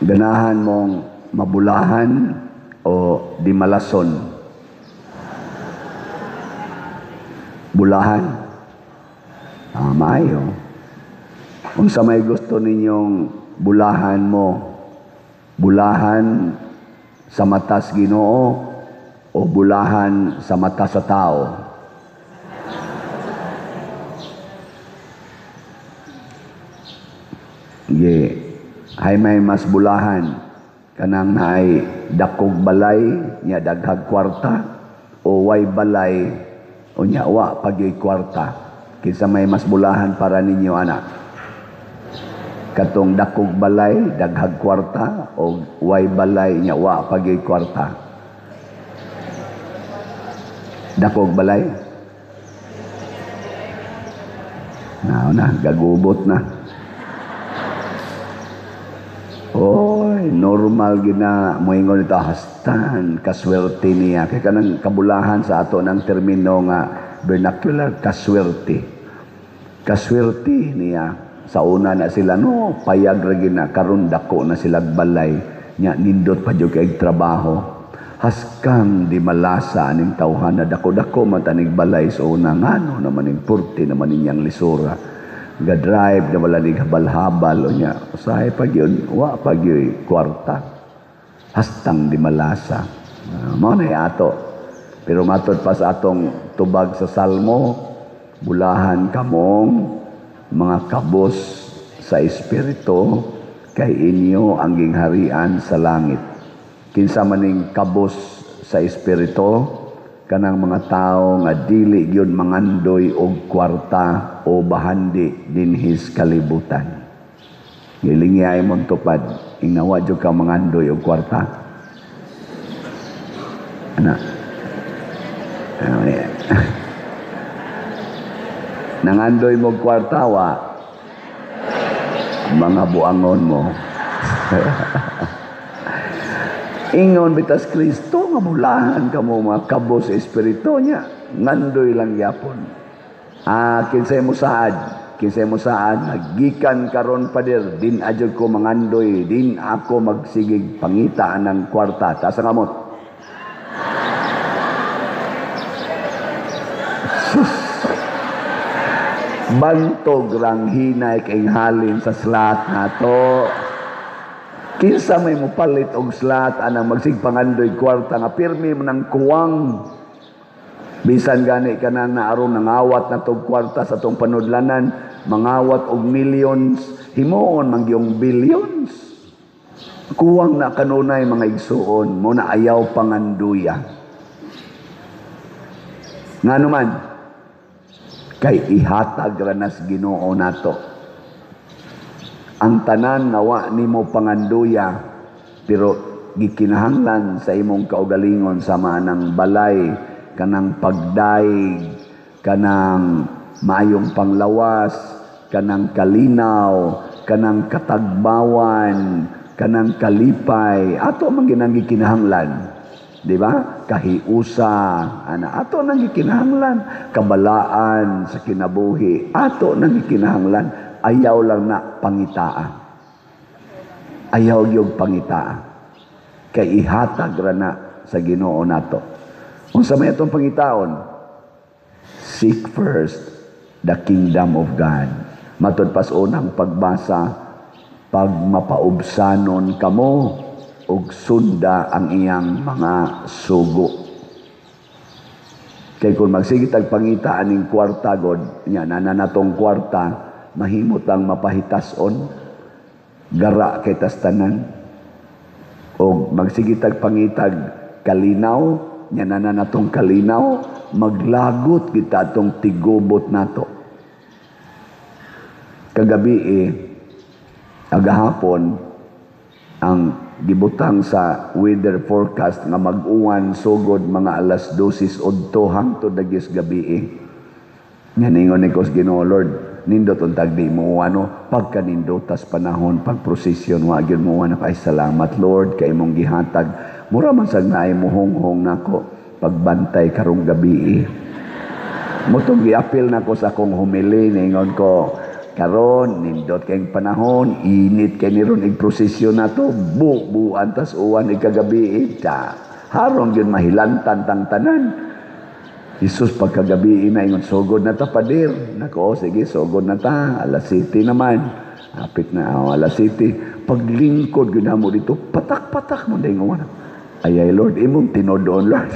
Ganahan mong mabulahan o di malason? Bulahan. Maayo. Kung sa may gusto ninyong bulahan mo, bulahan sa matas Ginoo o bulahan sa mata sa tao? Hay may mas bulahan kanang naay dakog balay nya daghag kwarta o way balay o nya wa pagyoy kwarta. Kinsa may mas bulahan para ninyo, anak? Katong dakog balay daghag kwarta o way balay nya wa pagyoy kwarta? Dakog balay. Gagubot na. Oy, normal gina moingon ito hastan kaswerte niya. Kaya kanang kabulahan sa ato ng termino nga vernacular, kaswerte. Kaswerte niya. Sa una na sila, no, payag ragi na, karon dako na sila balay. Nya, nindot pa dyan kay trabaho. Haskang di malasa aning tawhan na dako-dako matanig balay sa una. Ngano naman yung purti naman ninyang lisura. Ga-drive na wala ni habal-habal o niya. Usahay pag yun, wa pag yun, kwarta. Hastang di malasa. Mao na ato. Pero matod pa sa atong tubag sa Salmo, bulahan kamong mga kabos sa Espiritu, kay inyo ang gingharian sa langit. Kinsa maning kabos sa Espiritu, kanang mga tao nga dili gyud mangandoy og kwarta o bahandi dinhis kalibutan. Gilingay mong tupad, ingnawa jud ka mangandoy og kwarta. Ana. Nangandoy mo kwarta wa mga buangon mo. Ingon bitas Kristo nga bulahan kamo mga kabos sa espiritu niya, ngandoy lang yapon. Kinsay mo saad, nagikan karon pader, din adjud ko mangandoy, din ako magsigig pangita ng kwarta. Tasa kamot. Bantog rang hinay kay halin sa slat nato. Kinsa may mupalit og slat anang magsigpangandoy kwarta nga pirmi mo ng kuwang. Bisan gani ka na naaron nangawat na tog kwarta sa tong panudlanan, mangawat og millions, himuon mangyong billions. Kuwang na kanunay mga igsuon, mo na ayaw panganduya. Ngano man, kay ihatag ranas Ginoo nato. Ang tanan nawa nimo panganduya, pero gikinahanglan sa imong kaugalingon sama ng balay, kanang pagdaig, kanang maayong panglawas, kanang kalinaw, kanang katagbawan, kanang kalipay, ato man ginang gikinahanglan. Di ba? Kahiusa, ato nang gikinahanglan, kabalaan sa kinabuhi, ato nang gikinahanglan. Ayaw lang na pangitaa. Ayaw yung pangitaa. Kay ihatag ra na sa Ginoo nato. Kung sa may itong pangitaon, seek first the kingdom of God. Matod pas unang pagbasa, pag mapaubsanon kamo, og sunda ang iyang mga sugo. Kay kung magsigitag pangitaan ning kwarta god, nya nananatong kwarta, mahimot ang mapahitason, gara kay tastanan, o magsigitag pangitag kalinaw, nya nananatong kalinaw, maglagot kita atong tigubot nato. Kagabi agahapon, ang gibutang sa weather forecast nga mag-uwan sugod mga alas 12:08 hangtod dagis gabi. Nga ningon ni Kos Ginoo, Lord, nindot untag di mo pagka nindotas panahon pagprosesyon wa gyud mo na kay salamat Lord kay imong gihatag mura man sad naay muhonghong nako pagbantay karong gabi. Motong giapil nako sa akong humili ningon ko Karon nindot kayong panahon, init kay ni ron prosesyon na to, buuan tas uwan ikagabi ita. Harong yun mahilantan tang tanan. Jesus pagkagabi na ingon sugod na ta padir. Nako, sige, sugod na ta. Alas 7 naman. Hapit na alas 7. Paglingkod gyud mo dito, patak-patak mo ding uwan. Ay Lord, imong tinodoon Lord.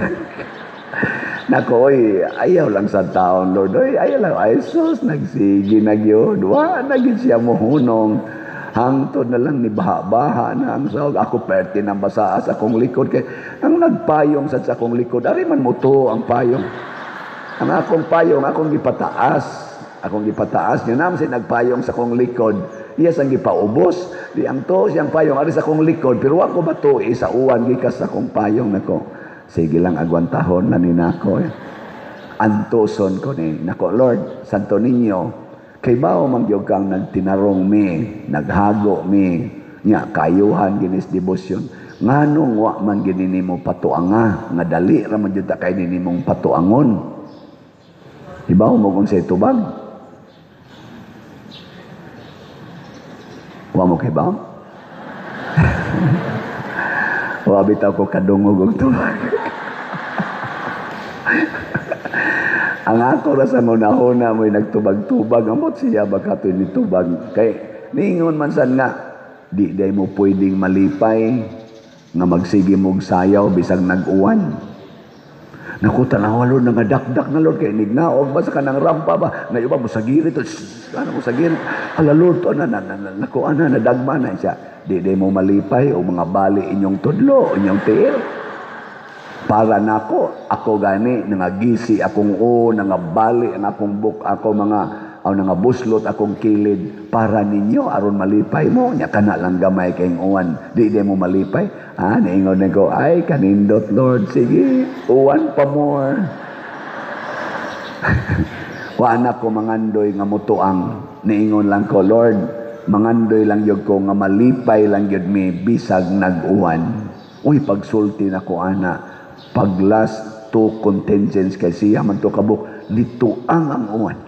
Nako, oy, ayaw lang sa taon, Lord. Oy, ayaw lang. Ay, sus, nagsigi na yun. Naging siya mo hunong. Hangtod na lang ni baha-baha na ang sahog. Ako perti ng basa sa akong likod. Kay, ang nagpayong sa akong likod, ari man mo to ang payong. Ang akong payong, akong gipataas. Akong gipataas. Yun naman siya nagpayong sa akong likod. Iyas ang gipaubos. Di ang to, siyang payong, ari sa akong likod. Pero ako ba to, sa uwan, gikas sa akong payong. Nako. Sige lang, agwantahon na ninako. Antuson ko ni, nako Lord, santo ninyo, kay bao magyog kang nagtinarong mi, naghago mi, nya kayuhan ginis debosyon. Nganong wa man ginini mo patuanga, nga dali ra man jud ta kay ninimong patuangon. Ibaw mo kung sa tubag. Wa mo kay ba? Wa bitaw ko kadungog og tubag. Ang ako ra sa una mo'y nagtubag-tubag, amot siya baka ito nitubag. Kay, niingon man san nga, di mo pwedeng malipay, nga magsige mong sayaw, bisag nag-uwan. Naku, tanawa Lord, nangadakdak na Lord, kay nignaog, basta ka ng rampa ba, na iba mo sa girit, ano mo sa girit, ala Lord, to, naku, nadagma na siya. Di mo malipay, o mga bali inyong tudlo, inyong tiil. Para nako, ako gani, nangagisi akong nangabali ang akong buk, ako nangabuslot akong kilid, para ninyo, aron malipay mo, nya kana lang gamay kayong uwan, di mo malipay, naingon na ko, ay, kanindot Lord, sige, uwan pa more. Waana ko mangandoy nga mutuang, niingon lang ko, Lord, mangandoy lang yun ko, nga malipay lang yun mi, bisag nag-uwan. Uy, pagsulti na ko, ana, pag last two contingents kay siya man to kabuk, lituang ang uwan.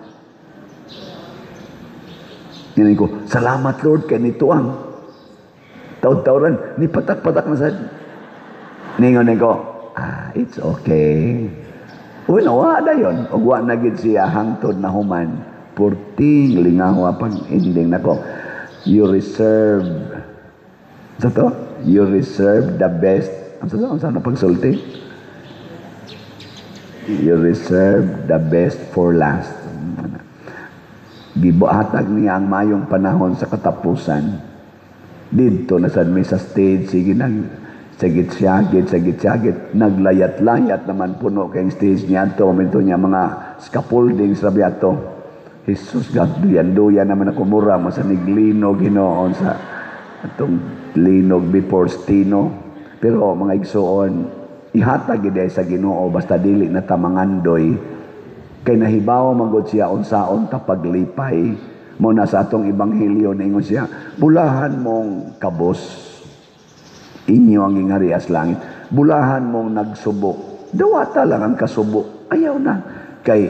Yan ko, salamat Lord kay nituang. Taon-taoran, ni patak-patak na sa ningon ko, it's okay. Uy, nawa na yun. Ugwa na gid siya hangtod na human. Purting lingawa pag ending na ko. You reserve. Sa to? You reserve the best. Ang saan na pagsulti? You reserve the best for last. Gibuhatag niya ang mayong panahon sa katapusan. Dito na sad may sa stage, sige sagit-sagit, naglayat-layat naman puno kayong stage niya to, minto niya mga scaffoldings rabi ato. Jesus, duyan naman ako mura mo sa niglinog hinoon sa atong linog before stino. Pero mga igsoon, ihatag gid sa Ginoo basta dili na ta mangandoy kay nahibaw magod siya unsaon ta paglipay mo na sa atong ebanghelyo ningon siya bulahan mong kabos inyo ang ingarias langit bulahan mong nagsubo dawata lang ang kasubo ayaw na kay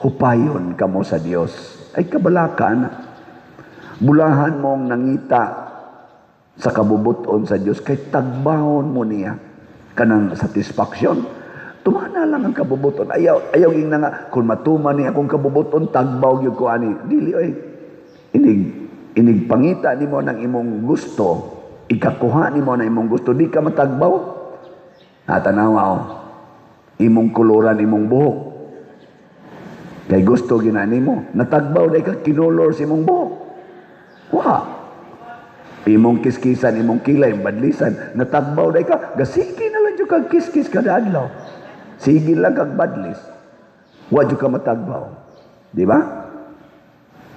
hupayon kamo sa Dios ay kabalaka na bulahan mong nangita sa kabubuton sa Dios kay tagbahon mo niya kanang satisfaction. Tumana lang ang kabubuton. Ayaw yung na nga, kung matuman ni akong kabubuton, tagbaw yung ko ani. Dili, oy. Inig pangita ni mo ng imong gusto. Ikakuha ni mo ng imong gusto. Di ka matagbaw. Tanawa, imong kuluran, imong buhok. Kay gusto ginani mo. Natagbaw dahil ka kinulor sa imong buhok. Wah! Imong kiskisan, imong kilay, badlisan, natagbaw dahil ka, gasigi na lang yung kag kiskis kada adlaw. Sige lang kag badlis. Wa ka matagbaw. Di ba?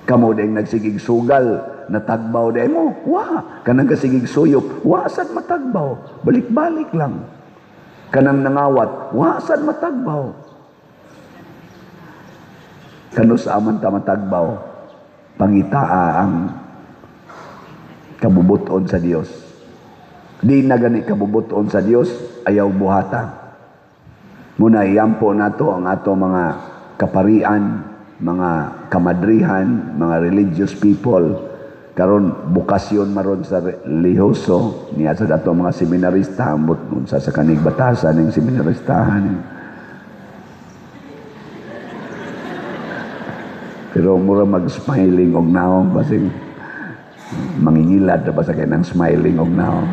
Kamo dahil nagsigig sugal, natagbaw dahil mo. Wa! Kanang kasigig suyop, wasan matagbaw. Balik-balik lang. Kanang nangawat, wasan matagbaw. Kano sa aman ta matagbaw, pangitaa ang kabubuton sa Dios. Di na gani kabubuton sa Dios, ayaw buhata. Muna iyampo nato ang ato mga kaparian, mga kamadrihan, mga religious people, karon bukasyon maron sa relihiyoso niya sa dato mga seminarista ambot sa kanig batasan ng seminaristahan. Pero mura mag-smiling og naong basig mangingilad na ba sa kanang smiling og naong.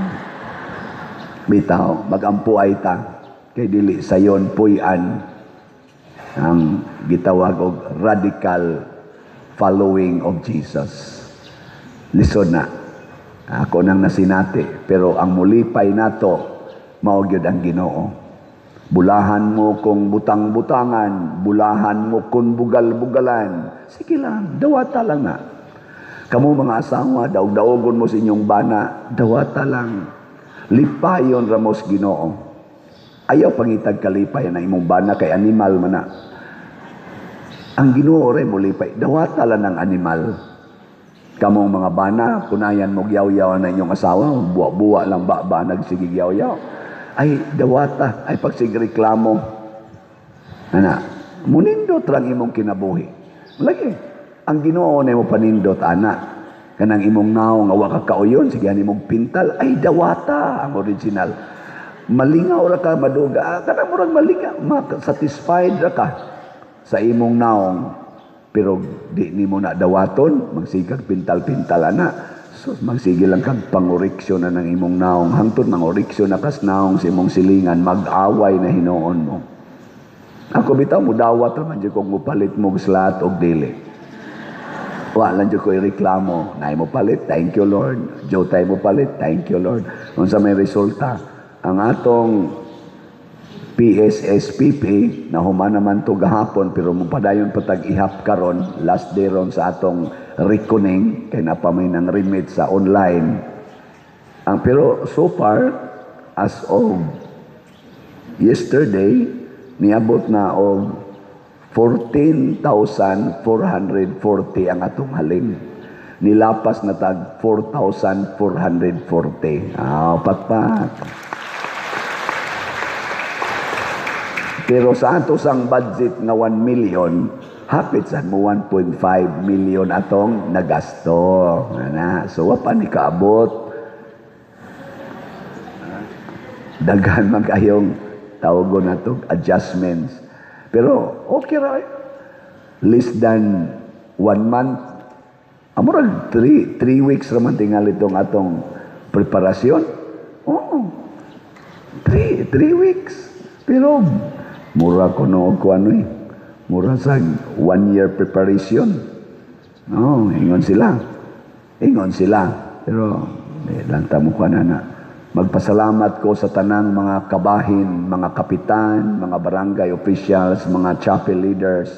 Bitaw, magampuay ta kay dili sayon puy-an ang gitawag og radical following of Jesus. Lisod na. Ako nang nasinati. Pero ang mulipay nato, mao gyud ang Ginoo. Bulahan mo kung butang-butangan, bulahan mo kung bugal-bugalan. Sige lang, dawata lang na. Kamu mga asawa, daog-daogon mo sa inyong bana, dawata lang. Lipayon ramos Ginoo. Ayaw pangitag kalipay na imong bana kay animal man na. Ang Ginoo rin mo lipay, dawata lang ng animal. Kamong mga bana, kunayan mo yaw-yaw na inyong asawa, buwa-buwa lang ba nagsigig yaw-yaw. Ay, dawata, ay pagsigreklamo. Ana, munindot lang imong kinabuhi. Lagi, ang Ginoo na mo panindot, ana, kanang imong naong awa ka kauyon, sige imong pintal, ay dawata ang original. Malingaw ra ka, maduga, kanang murag malingaw, satisfied ra ka sa imong naong. Pero di ni mo na dawaton, magsigag pintal-pintal na. So magsige lang kang pangoriksyon na ng imong naong. Hangtod mangoriksyon na kas naong sa imong silingan, mag-away na hinuon mo. Ako bitaw mo dawat naman dyan kung mupalit mo slat o dili. Wala dyan ko ireklamo. Nay mo palit, thank you Lord. Jotay mo palit, thank you Lord. Kung sa may resulta, ang atong PSSPP na human naman to gahapon pero mupadayon patag ihap karon last day ron sa atong reckoning kay napamay ng remit sa online. Pero so far as of yesterday niabot na og 14,440 ang atong halin. Nilapas na tag 4,440. Patpat. Pero sa atos ang budget na 1 million, hapit sa mo 1.5 million atong nagasto. So, wapa ni kaabot. Daghan man kayong tawagon na ito, adjustments. Pero, okay ra. Less than 1 month. Amurag, 3 weeks raman tingal itong atong preparasyon. Oo. 3 weeks. Pero, mura ko noon ko ano mura sa 1 year preparation. No, ingon sila. Pero, lanta mo ko na. Magpasalamat ko sa tanang mga kabahin, mga kapitan, mga barangay officials, mga chapel leaders,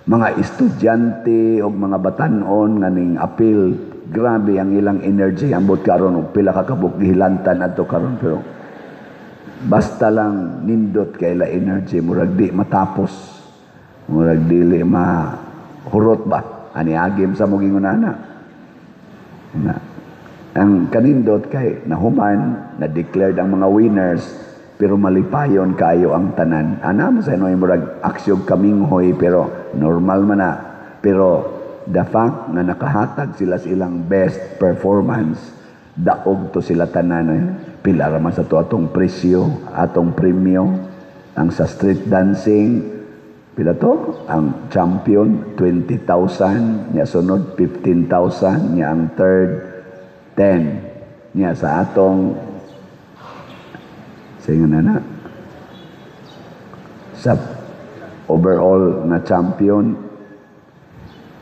mga estudyante o mga batanon nga ning appeal. Grabe ang ilang energy. Ambot karon og pila ka kabuk gihilantan adto karon pero basta lang nindot kaila energy, murag di matapos. Murag dili mahurot ba? Ani agim sa mong ingunana. Ang kanindot kay nahuman, na-declared ang mga winners, pero malipayon kayo ang tanan. Ana mo sa inoy murag aksyog kaminghoy, pero normal man na. Pero the fact na nakahatag sila silang best performance, daog to sila tanan. Pila raman sa to atong presyo, atong premyo, ang sa street dancing, pila to? Ang champion, 20,000, niya sunod, 15,000, niya ang third, 10. Niya sa atong, sa overall na champion,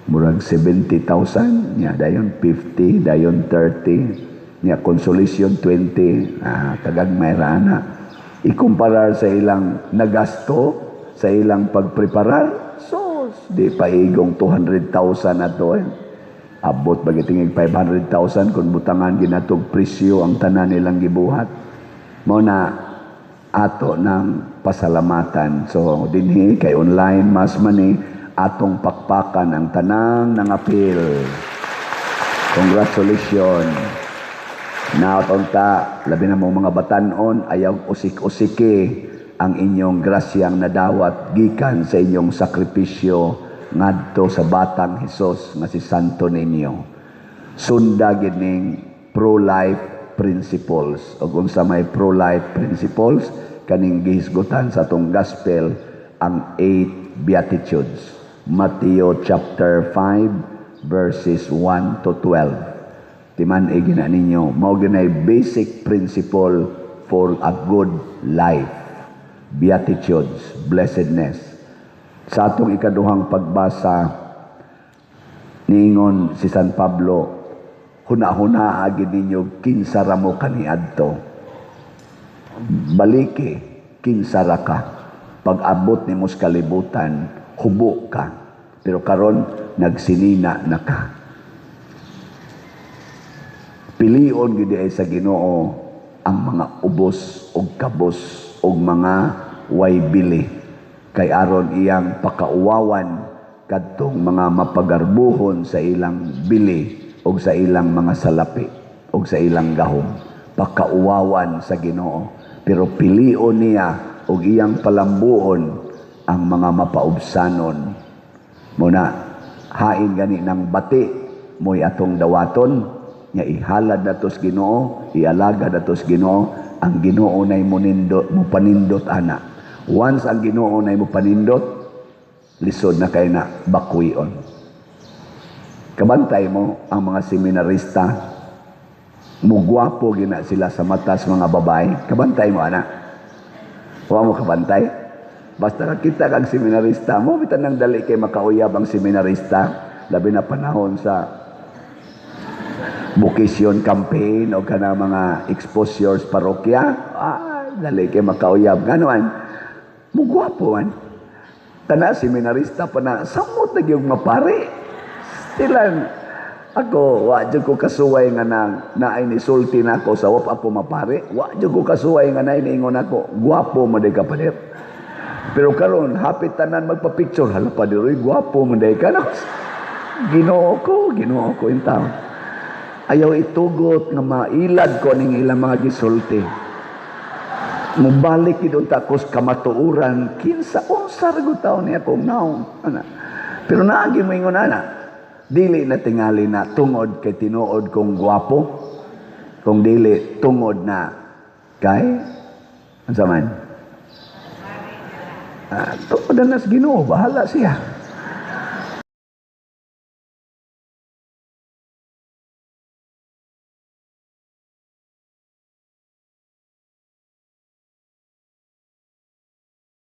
murag 70,000, niya dayon 50, dayon 30, niya consolation 20, kagagmay rana. Ikumparar sa ilang nagasto, sa ilang pagpreparar, so di paigong 200,000 na to Abot bagitingig 500,000 kung butangan ginatog presyo ang tanan nilang gibuhat. Mo na ato ng pasalamatan. So dinhi kay online mas mani atong pakpakan ang tanang nangapil. Congratulations. Naoton ta, labi na mong mga batanon, ayaw usik-usiki ang inyong grasyang nadawat gikan sa inyong sakripisyo ngadto sa batang Hesus nga si Santo Niño. Sunda gining pro-life principles. O kung sa may pro-life principles, kaning gihisgutan sa atong gospel ang 8 Beatitudes. Matthew chapter 5 verses 1 to 12. Timan gina ninyo, mao ginay basic principle for a good life. Beatitudes, blessedness. Sa atong ikaduhang pagbasa, niingon si San Pablo, huna-huna agid ninyo kinsara mo kaniadto. Baliki, kinsara ka. Pag-abot ni mos kalibutan, hubo ka. Pero karon nagsinina na ka. Pilion gid ay sa Ginoo ang mga ubos og kabos og mga way bili. Kay aron iyang pakauwawan kadtong mga mapagarbuhon sa ilang bili o sa ilang mga salapi o sa ilang gahom. Pakauwawan sa Ginoo. Pero pilion niya o iyang palambuon ang mga mapaubsanon. Muna, hain gani ng bati mo'y atong dawaton, nga ihalad natos Ginoo, ialaga natos Ginoo, ang Ginoo nay mo panindot ana. Once ang Ginoo na mo panindot, lisod na kayo na bakwion. Kabantay mo ang mga seminarista, mugwapo gina sila sa matas mga babae. Kabantay mo, anak. Huwag mo kabantay. Basta nakita kang seminarista, mo bitan nang dali kay makauyab ang seminarista, labi na panahon sa vocation campaign o kana mga exposures parokya, dali kay makauyab. Ganoan? Mugwapo man. Tana seminarista pa na, samot na yung mapari. Stilan, ako, wa dyan ko kasuway nga naay ni sulti na ako sa wap ako mapari. Wa dyan ko kasuway nga naay niingon ako, gwapo mo day ka padir. Pero karon hapit tanan magpa-picture, hala pa diroy, gwapo mo day ka. Ginoo ko yung tao. Ayaw itugot nga mailad ko ning ilang mga gisulti. Mubalik idong takos kamatuuran, kinsa unsar go taon niya kong naong. Pero naagi mo ingon ana, dili na tingali na tungod kay tinuod kong gwapo, kung dili tungod na kay, ano man? Tungod na sa Ginoo, bahala siya.